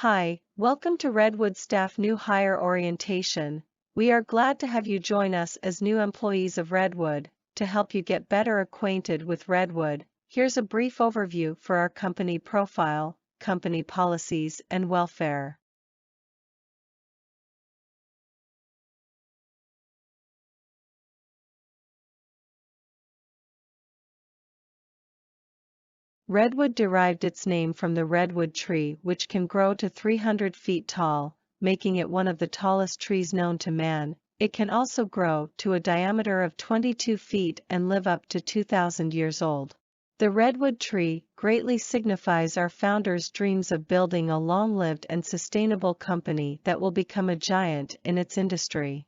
Hi, welcome to Redwood Staff New Hire Orientation. We are glad to have you join us as new employees of Redwood. To help you get better acquainted with Redwood, here's a brief overview for our company profile, company policies, and welfare. Redwood derived its name from the redwood tree, which can grow to 300 feet tall, making it one of the tallest trees known to man. It can also grow to a diameter of 22 feet and live up to 2,000 years old. The redwood tree greatly signifies our founders' dreams of building a long-lived and sustainable company that will become a giant in its industry.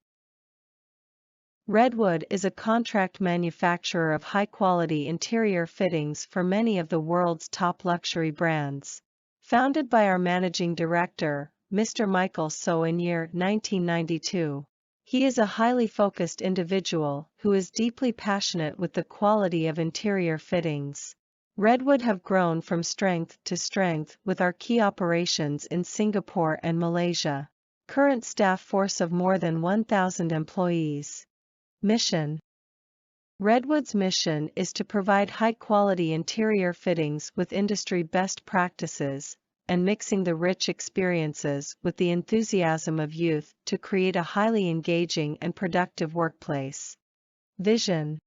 Redwood is a contract manufacturer of high-quality interior fittings for many of the world's top luxury brands. Founded by our managing director, Mr. Michael So in year 1992. He is a highly focused individual who is deeply passionate with the quality of interior fittings. Redwood have grown from strength to strength with our key operations in Singapore and Malaysia. Current staff force of more than 1,000 employees. Mission. Redwood's mission is to provide high-quality interior fittings with industry best practices, and mixing the rich experiences with the enthusiasm of youth to create a highly engaging and productive workplace. Vision.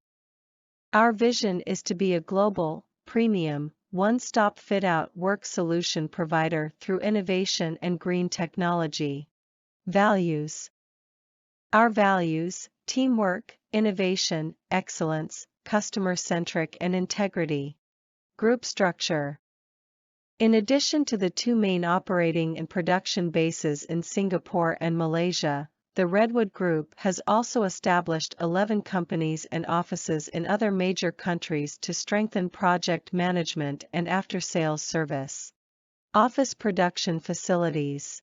Our vision is to be a global, premium, one-stop fit-out work solution provider through innovation and green technology. Values. Our values: teamwork, innovation, excellence, customer-centric and integrity. Group structure. In addition to the two main operating and production bases in Singapore and Malaysia, the Redwood Group has also established 11 companies and offices in other major countries to strengthen project management and after-sales service. Office production facilities.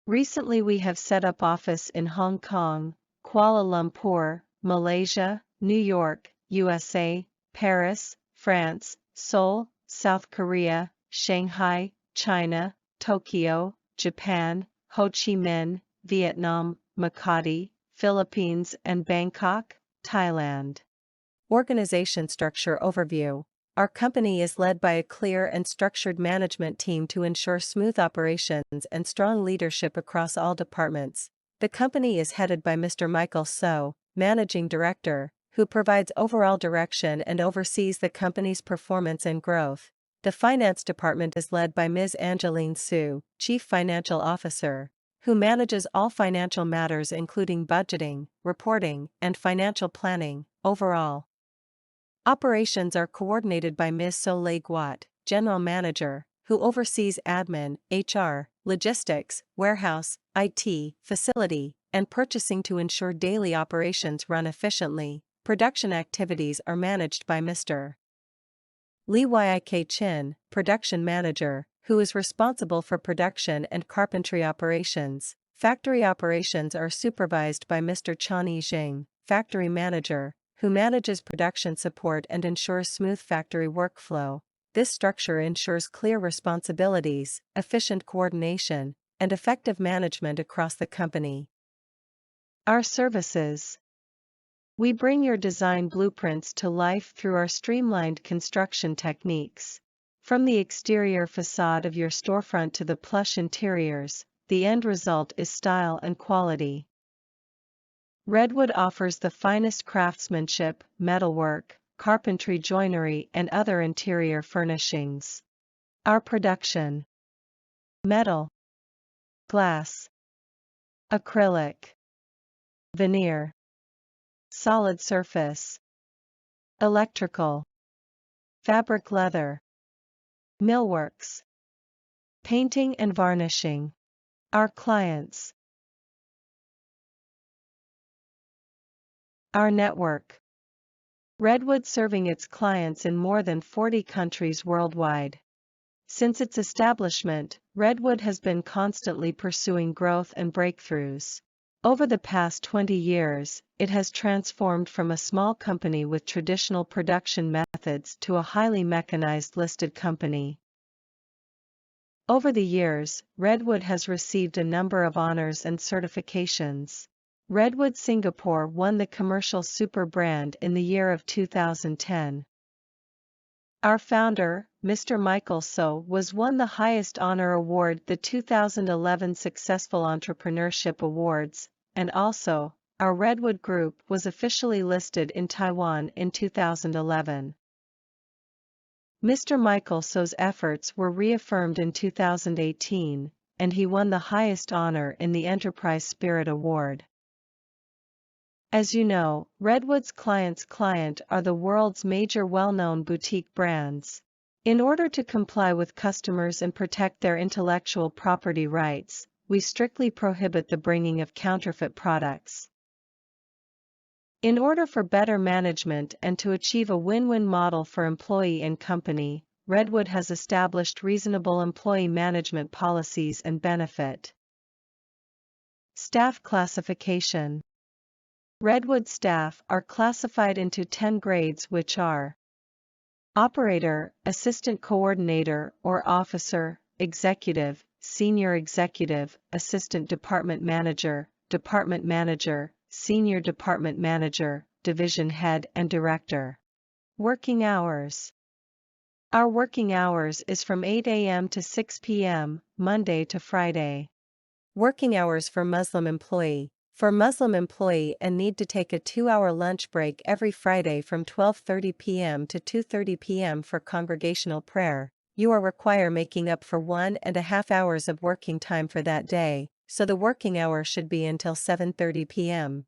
Recently we have set up office in Hong Kong, Kuala Lumpur, Malaysia, New York, USA, Paris, France, Seoul, South Korea, Shanghai, China, Tokyo, Japan, Ho Chi Minh, Vietnam, Makati, Philippines and Bangkok, Thailand. Organization structure overview. Our company is led by a clear and structured management team to ensure smooth operations and strong leadership across all departments. The company is headed by Mr. Michael So, Managing Director, who provides overall direction and oversees the company's performance and growth. The finance department is led by Ms. Angeline Su, Chief Financial Officer, who manages all financial matters including budgeting, reporting, and financial planning. Overall, operations are coordinated by Ms. Soleil Guat, General Manager, who oversees admin, HR, logistics, warehouse, IT, facility, and purchasing to ensure daily operations run efficiently. Production activities are managed by Mr. Lee Yik Chin, Production Manager, who is responsible for production and carpentry operations. Factory operations are supervised by Mr. Chan Yijing, Factory Manager, who manages production support and ensures smooth factory workflow. This structure ensures clear responsibilities, efficient coordination, and effective management across the company. Our services. We bring your design blueprints to life through our streamlined construction techniques. From the exterior facade of your storefront to the plush interiors, the end result is style and quality. Redwood offers the finest craftsmanship, metalwork, carpentry joinery and other interior furnishings. Our production: metal, glass, acrylic, veneer, solid surface, electrical, fabric leather, millworks, painting and varnishing. Our clients. Our network. Redwood serving its clients in more than 40 countries worldwide. Since its establishment, Redwood has been constantly pursuing growth and breakthroughs. Over the past 20 years, it has transformed from a small company with traditional production methods to a highly mechanized listed company. Over the years, Redwood has received a number of honors and certifications. Redwood Singapore won the Commercial Super Brand in the year of 2010. Our founder, Mr. Michael So, was won the highest honor award, the 2011 Successful Entrepreneurship Awards, and also, our Redwood Group was officially listed in Taiwan in 2011. Mr. Michael So's efforts were reaffirmed in 2018, and he won the highest honor in the Enterprise Spirit Award. As you know, Redwood's client's client are the world's major well-known boutique brands. In order to comply with customers and protect their intellectual property rights, we strictly prohibit the bringing of counterfeit products. In order for better management and to achieve a win-win model for employee and company, Redwood has established reasonable employee management policies and benefit. Staff classification. Redwood staff are classified into 10 grades, which are operator, assistant coordinator or officer, executive, senior executive, assistant department manager, senior department manager, division head and director. Working hours. Our working hours is from 8 a.m. to 6 p.m., Monday to Friday. Working hours for Muslim employee. For Muslim employee and need to take a 2-hour lunch break every Friday from 12:30 p.m. to 2:30 p.m. for congregational prayer, you are required making up for 1.5 hours of working time for that day, so the working hour should be until 7:30 p.m.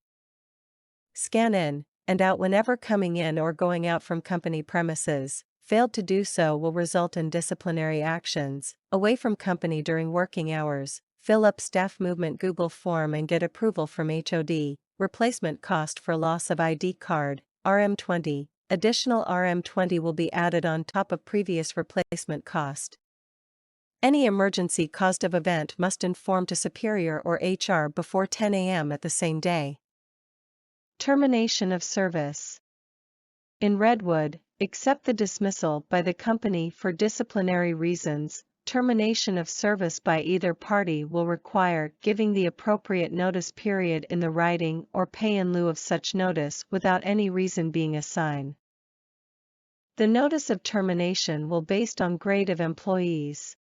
Scan in and out whenever coming in or going out from company premises. Failed to do so will result in disciplinary actions. Away from company during working hours. Fill up staff movement Google form and get approval from HOD. Replacement cost for loss of ID card, RM20. Additional RM20 will be added on top of previous replacement cost. Any emergency caused of event must inform to Superior or HR before 10 a.m. at the same day. Termination of service. In Redwood, except the dismissal by the company for disciplinary reasons, termination of service by either party will require giving the appropriate notice period in the writing or pay in lieu of such notice without any reason being assigned. The notice of termination will be based on grade of employees.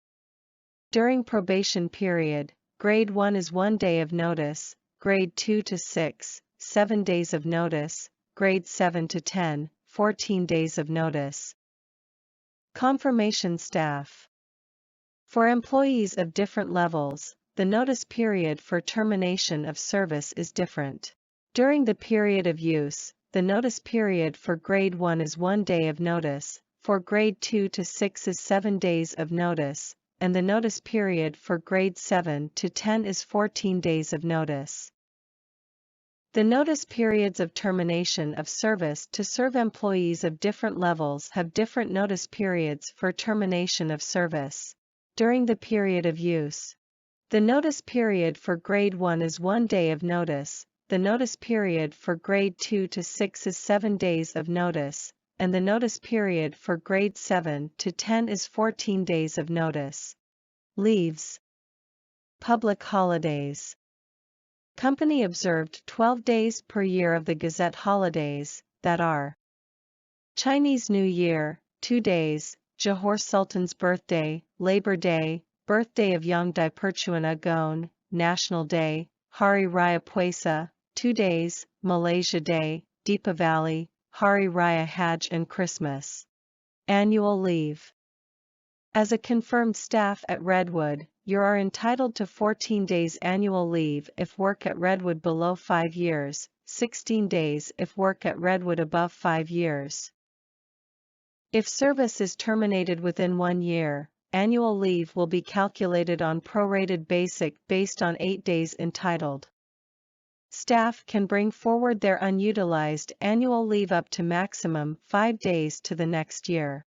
During probation period, grade 1 is 1 day of notice, grade 2 to 6, 7 days of notice, grade 7 to 10, 14 days of notice. Confirmation staff. For employees of different levels, the notice period for termination of service is different. During the period of use, the notice period for grade 1 is 1 day of notice, for grade 2 to 6 is 7 days of notice, and the notice period for grade 7 to 10 is 14 days of notice. The notice periods of termination of service to serve employees of different levels have different notice periods for termination of service. During the period of use, the notice period for grade 1 is 1 day of notice, the notice period for grade 2 to 6 is 7 days of notice, and the notice period for grade 7 to 10 is 14 days of notice. Leaves. Public holidays. Company observed 12 days per year of the Gazette holidays, that are Chinese New Year, 2 days, Johor Sultan's birthday, Labor Day, birthday of Yang di-Pertuan Agong, National Day, Hari Raya Puasa, 2 days, Malaysia Day, Deepavali, Hari Raya Hajj and Christmas. Annual leave. As a confirmed staff at Redwood, you are entitled to 14 days annual leave if work at Redwood below 5 years, 16 days if work at Redwood above 5 years. If service is terminated within 1 year, annual leave will be calculated on prorated basic based on 8 days entitled. Staff can bring forward their unutilized annual leave up to maximum 5 days to the next year.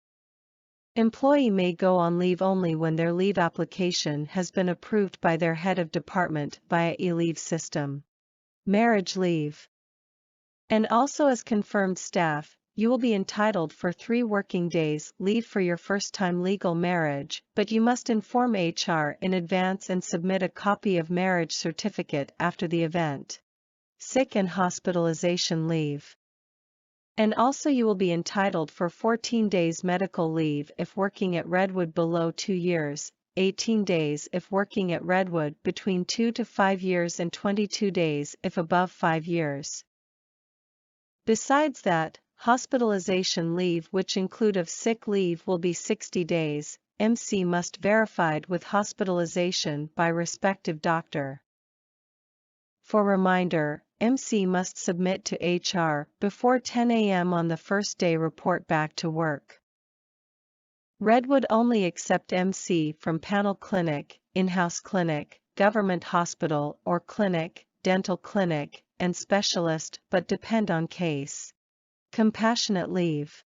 Employee may go on leave only when their leave application has been approved by their head of department via e-leave system. Marriage leave. And also as confirmed staff, you will be entitled for 3 working days leave for your first-time legal marriage, but you must inform HR in advance and submit a copy of marriage certificate after the event. Sick and hospitalization leave. And also you will be entitled for 14 days medical leave if working at Redwood below 2 years, 18 days if working at Redwood between 2 to 5 years and 22 days if above 5 years. Besides that, hospitalization leave which include of sick leave will be 60 days, MC must verified with hospitalization by respective doctor. For reminder, MC must submit to HR before 10 a.m. on the first day report back to work. Redwood only accept MC from panel clinic, in-house clinic, government hospital or clinic, dental clinic, and specialist but depend on case. Compassionate leave.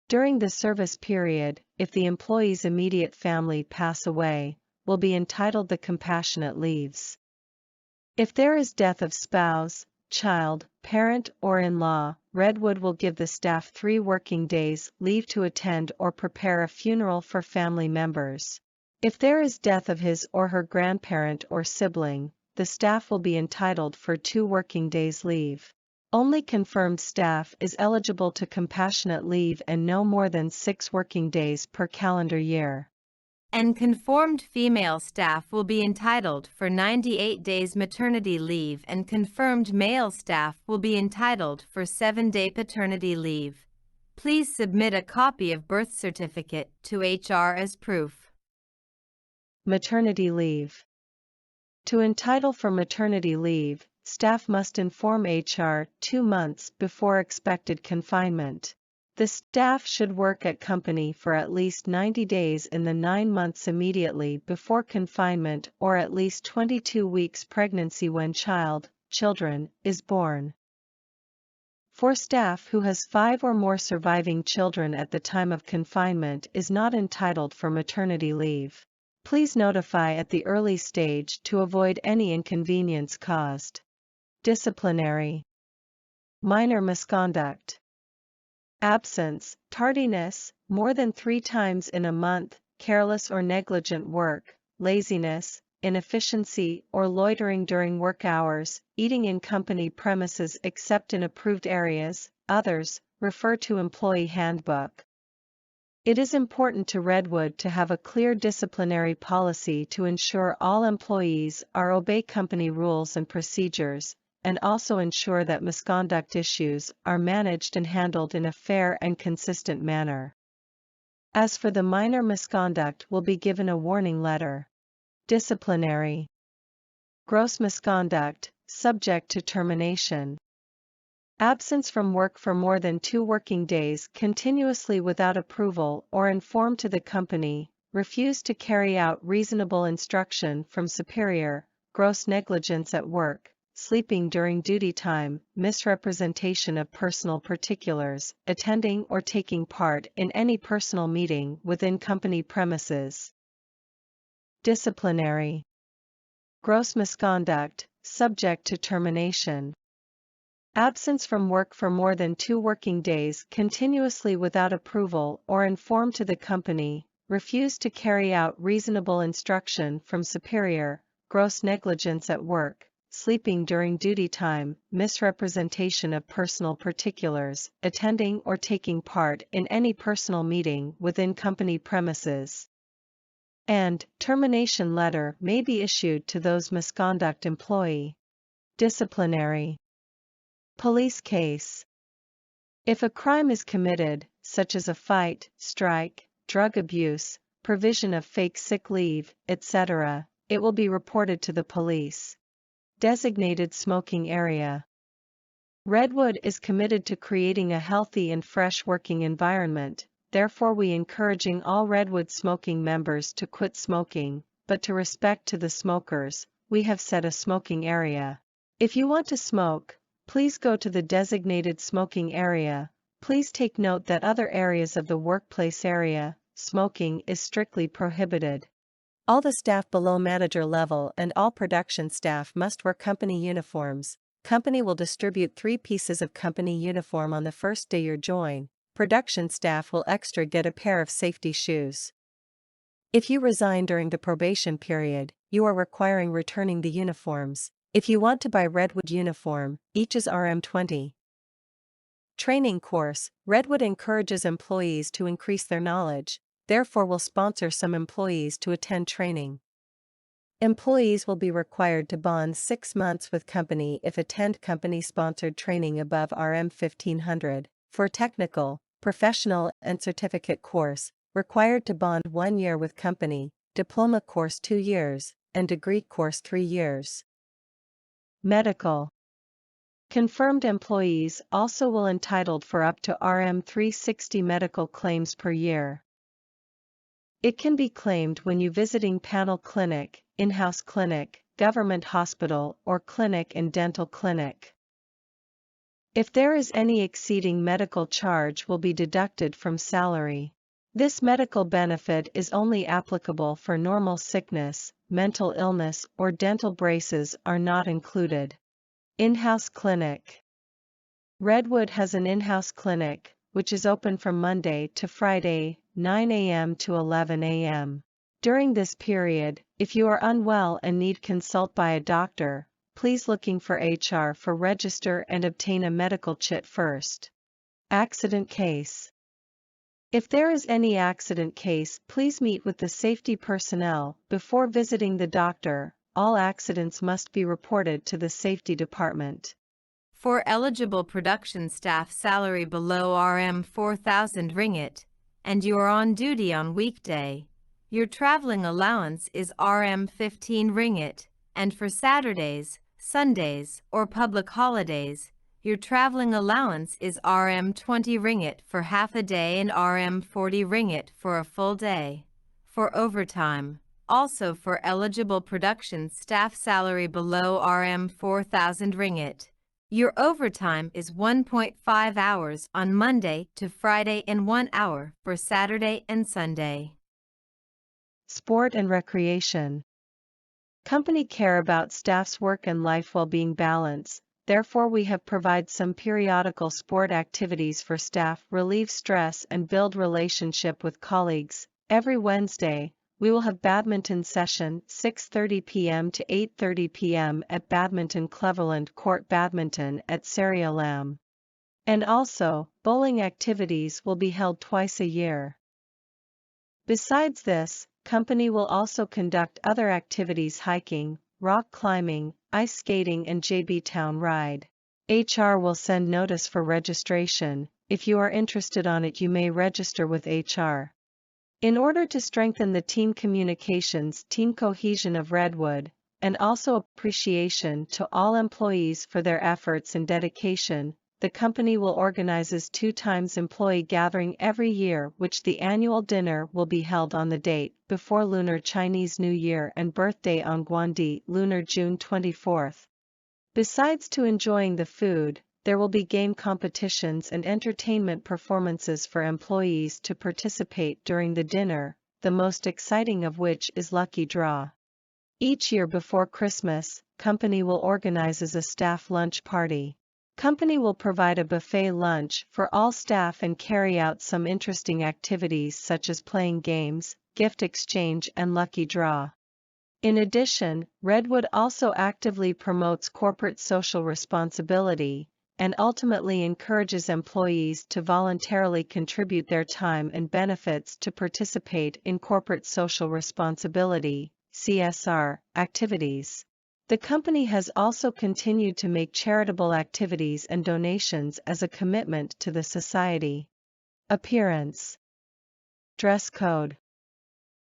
During the service period, if the employee's immediate family pass away, will be entitled the compassionate leaves. If there is death of spouse, child, parent or in-law, Redwood will give the staff 3 working days leave to attend or prepare a funeral for family members. If there is death of his or her grandparent or sibling, the staff will be entitled for 2 working days leave. Only confirmed staff is eligible to compassionate leave and no more than 6 working days per calendar year. And confirmed female staff will be entitled for 98 days maternity leave and confirmed male staff will be entitled for 7-day paternity leave. Please submit a copy of birth certificate to HR as proof. Maternity leave. To entitle for maternity leave, staff must inform HR 2 months before expected confinement. The staff should work at company for at least 90 days in the 9 months immediately before confinement or at least 22 weeks pregnancy when children, is born. For staff who has 5 or more surviving children at the time of confinement is not entitled for maternity leave. Please notify at the early stage to avoid any inconvenience caused. Disciplinary. Minor misconduct. Absence, tardiness, more than 3 times in a month, careless or negligent work, laziness, inefficiency or loitering during work hours, eating in company premises except in approved areas, others, refer to Employee Handbook. It is important to Redwood to have a clear disciplinary policy to ensure all employees obey company rules and procedures, and also ensure that misconduct issues are managed and handled in a fair and consistent manner. As for the minor misconduct, will be given a warning letter. Disciplinary. Gross misconduct, subject to termination. Absence from work for more than 2 working days continuously without approval or informed to the company, refuse to carry out reasonable instruction from superior, gross negligence at work, sleeping during duty time, misrepresentation of personal particulars, attending or taking part in any personal meeting within company premises. Disciplinary. Gross misconduct, subject to termination. Absence from work for more than 2 working days continuously without approval or informed to the company, refuse to carry out reasonable instruction from superior, gross negligence at work, sleeping during duty time, misrepresentation of personal particulars, attending or taking part in any personal meeting within company premises. And termination letter may be issued to those misconduct employee. Disciplinary. Police case. If a crime is committed, such as a fight, strike, drug abuse, provision of fake sick leave, etc., it will be reported to the police. Designated smoking area. Redwood is committed to creating a healthy and fresh working environment, therefore we encouraging all Redwood smoking members to quit smoking, but to respect to the smokers, we have set a smoking area. If you want to smoke, please go to the designated smoking area. Please take note that other areas of the workplace area, smoking is strictly prohibited. All the staff below manager level and all production staff must wear company uniforms, Company will distribute 3 pieces of company uniform on the first day you join. Production staff will extra get a pair of safety shoes. If you resign during the probation period, you are returning the uniforms. If you want to buy Redwood uniform, each is RM20. Training course. Redwood encourages employees to increase their knowledge, therefore will sponsor some employees to attend training. Employees will be required to bond 6 months with company if attend company-sponsored training above RM 1500. For technical, professional and certificate course, required to bond 1 year with company, diploma course 2 years, and degree course 3 years. Medical. Confirmed employees also will entitled for up to RM 360 medical claims per year. It can be claimed when you visiting panel clinic, in-house clinic, government hospital or clinic and dental clinic. If there is any exceeding medical charge will be deducted from salary. This medical benefit is only applicable for normal sickness, mental illness or dental braces are not included. In-house clinic. Redwood has an in-house clinic, which is open from Monday to Friday, 9 a.m. to 11 a.m. During this period, if you are unwell and need consult by a doctor, please looking for HR for register and obtain a medical chit first. Accident case. If there is any accident case, please meet with the safety personnel before visiting the doctor. All accidents must be reported to the safety department. For eligible production staff salary below RM 4,000 ringgit, and you are on duty on weekday, your traveling allowance is RM 15 ringgit, and for Saturdays, Sundays, or public holidays, your traveling allowance is RM 20 ringgit for half a day and RM 40 ringgit for a full day. For overtime, also for eligible production staff salary below RM 4,000 ringgit, your overtime is 1.5 hours on Monday to Friday and 1 hour for Saturday and Sunday. Sport and recreation. Company care about staff's work and life well-being balance, therefore we have provided some periodical sport activities for staff relieve stress and build relationship with colleagues. Every Wednesday, we will have badminton session 6:30 p.m. to 8:30 p.m. at Badminton Cleveland Court Badminton at Serialam. And also, bowling activities will be held twice a year. Besides this, company will also conduct other activities hiking, rock climbing, ice skating and JB Town Ride. HR will send notice for registration. If you are interested on it you may register with HR. In order to strengthen the team communications, team cohesion of Redwood, and also appreciation to all employees for their efforts and dedication, the company will organizes 2 times employee gathering every year, which the annual dinner will be held on the date before Lunar Chinese New Year and birthday on Guandi, Lunar June 24th. Besides to enjoying the food, there will be game competitions and entertainment performances for employees to participate during the dinner, the most exciting of which is Lucky Draw. Each year before Christmas, company will organize a staff lunch party. Company will provide a buffet lunch for all staff and carry out some interesting activities such as playing games, gift exchange and lucky draw. In addition, Redwood also actively promotes corporate social responsibility, and ultimately encourages employees to voluntarily contribute their time and benefits to participate in corporate social responsibility (CSR) activities. The company has also continued to make charitable activities and donations as a commitment to the society. Appearance. Dress code.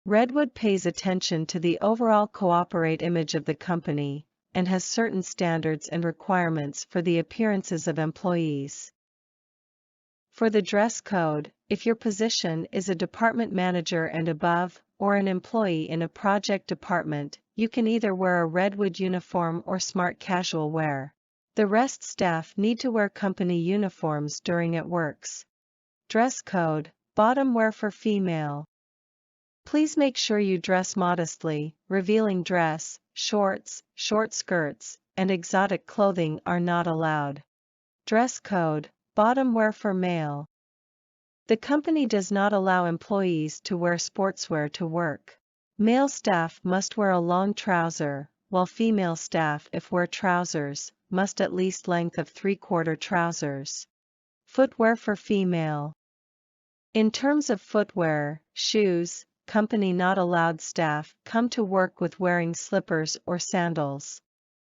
Redwood pays attention to the overall corporate image of the company, and has certain standards and requirements for the appearances of employees. For the dress code, if your position is a department manager and above, or an employee in a project department, you can either wear a Redwood uniform or smart casual wear. The rest staff need to wear company uniforms during at works. Dress code, bottom wear for female. Please make sure you dress modestly, revealing dress, shorts, short skirts, and exotic clothing are not allowed. Dress code, bottom wear for male. The company does not allow employees to wear sportswear to work. Male staff must wear a long trouser, while female staff, if wear trousers, must at least length of 3/4 trousers. Footwear for female. In terms of footwear, shoes, company not allowed staff come to work with wearing slippers or sandals.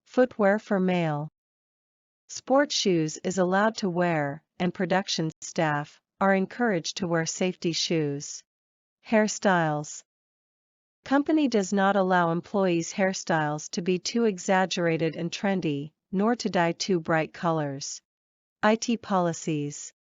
Footwear for male. Sport shoes is allowed to wear, and production staff are encouraged to wear safety shoes. Hairstyles. Company does not allow employees' hairstyles to be too exaggerated and trendy, nor to dye too bright colors. IT policies.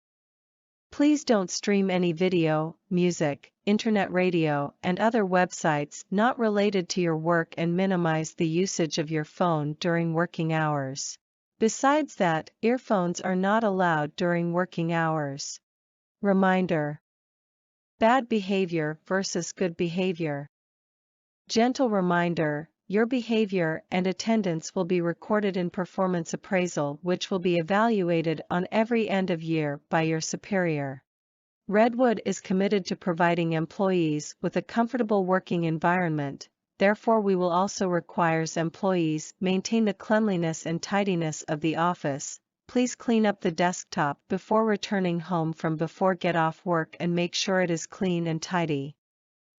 Please don't stream any video, music, internet radio, and other websites not related to your work, and minimize the usage of your phone during working hours. Besides that, earphones are not allowed during working hours. Reminder. Bad behavior versus good behavior. Gentle reminder, your behavior and attendance will be recorded in performance appraisal, which will be evaluated on every end of year by your superior. Redwood is committed to providing employees with a comfortable working environment, therefore we will also require employees maintain the cleanliness and tidiness of the office. Please clean up the desktop before returning home from before get off work and make sure it is clean and tidy.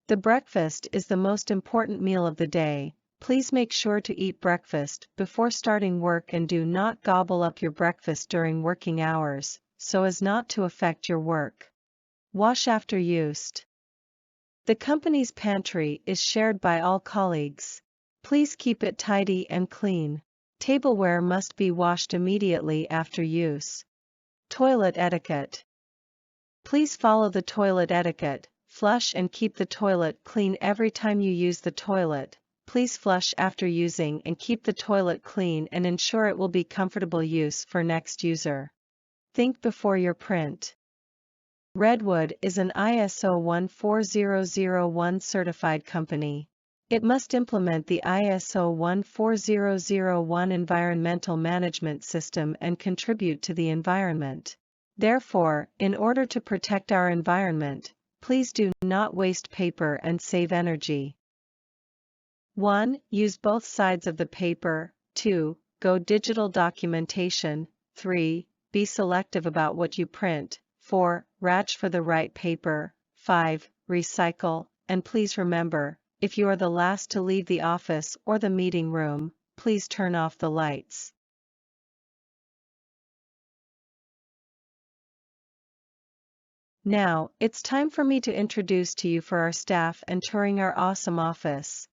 The breakfast is the most important meal of the day. Please make sure to eat breakfast before starting work and do not gobble up your breakfast during working hours, so as not to affect your work. Wash after used. The company's pantry is shared by all colleagues. Please keep it tidy and clean. Tableware must be washed immediately after use. Toilet etiquette. Please follow the toilet etiquette. Flush and keep the toilet clean every time you use the toilet. Please flush after using and keep the toilet clean and ensure it will be comfortable use for next user. Think before you print. Redwood is an ISO 14001 certified company. It must implement the ISO 14001 environmental management system and contribute to the environment. Therefore, in order to protect our environment, please do not waste paper and save energy. 1. Use both sides of the paper. 2. Go digital documentation. 3. Be selective about what you print. 4. Ratch for the right paper. 5. Recycle, and please remember, if you are the last to leave the office or the meeting room, please turn off the lights. Now, it's time for me to introduce to you for our staff and touring our awesome office.